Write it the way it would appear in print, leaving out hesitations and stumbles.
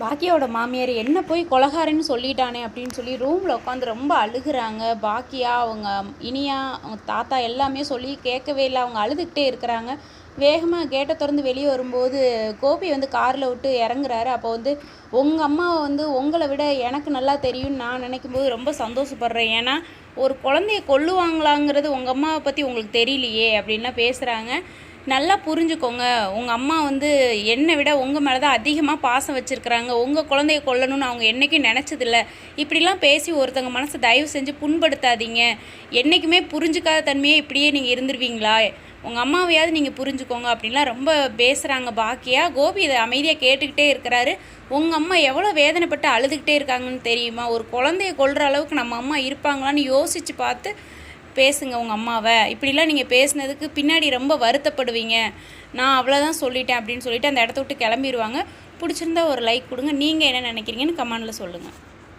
பாக்கியாவோட மாமியார் என்ன போய் கொலகாரன்னு சொல்லிட்டானே அப்படின்னு சொல்லி ரூமில் உட்காந்து ரொம்ப அழுகுறாங்க. பாக்கியா அவங்க இனியா அவங்க தாத்தா எல்லாமே சொல்லி கேட்கவே இல்லை. அவங்க அழுதுகிட்டே இருக்கிறாங்க. வேகமாக கேட்டை திறந்து வெளியே வரும்போது கோபி வந்து காரில் விட்டு இறங்குறாரு. அப்போ வந்து உங்கள் அம்மாவை வந்து உங்களை விட எனக்கு நல்லா தெரியும்னு நான் நினைக்கும்போது ரொம்ப சந்தோஷப்படுறேன். ஏன்னா ஒரு குழந்தைய கொல்லுவாங்களாங்கிறது உங்கள் அம்மாவை பற்றி உங்களுக்கு தெரியலையே அப்படின்லாம் பேசுகிறாங்க. நல்லா புரிஞ்சுக்கோங்க, உங்கள் அம்மா வந்து என்னை விட உங்கள் மேலே தான் அதிகமாக பாசம் வச்சுருக்குறாங்க. உங்கள் குழந்தைய கொல்லணும்னு அவங்க என்றைக்கும் நினச்சதில்ல. இப்படிலாம் பேசி ஒருத்தங்க மனசை தயவு செஞ்சு புண்படுத்தாதீங்க. என்றைக்குமே புரிஞ்சுக்காத தன்மையே இப்படியே நீங்கள் இருந்துருவீங்களா? உங்கள் அம்மாவையாவது நீங்கள் புரிஞ்சுக்கோங்க அப்படின்லாம் ரொம்ப பேசுகிறாங்க பாக்கியா. கோபி இதை அமைதியாக கேட்டுக்கிட்டே இருக்கிறாரு. உங்கள் அம்மா எவ்வளோ வேதனைப்பட்டு அழுதுகிட்டே இருக்காங்கன்னு தெரியுமா? ஒரு குழந்தைய கொல்கிற அளவுக்கு நம்ம அம்மா இருப்பாங்களான்னு யோசித்து பார்த்து பேசுங்க உங்கள் அம்மாவை. இப்படிலாம் நீங்கள் பேசுனதுக்கு பின்னாடி ரொம்ப வருத்தப்படுவீங்க. நான் அவ்வளோதான் சொல்லிட்டேன் அப்படின்னு சொல்லிட்டு அந்த இடத்த விட்டு கிளம்பிடுவாங்க. பிடிச்சிருந்தா ஒரு லைக் கொடுங்க. நீங்கள் என்ன நினைக்கிறீங்கன்னு கமெண்டில் சொல்லுங்கள்.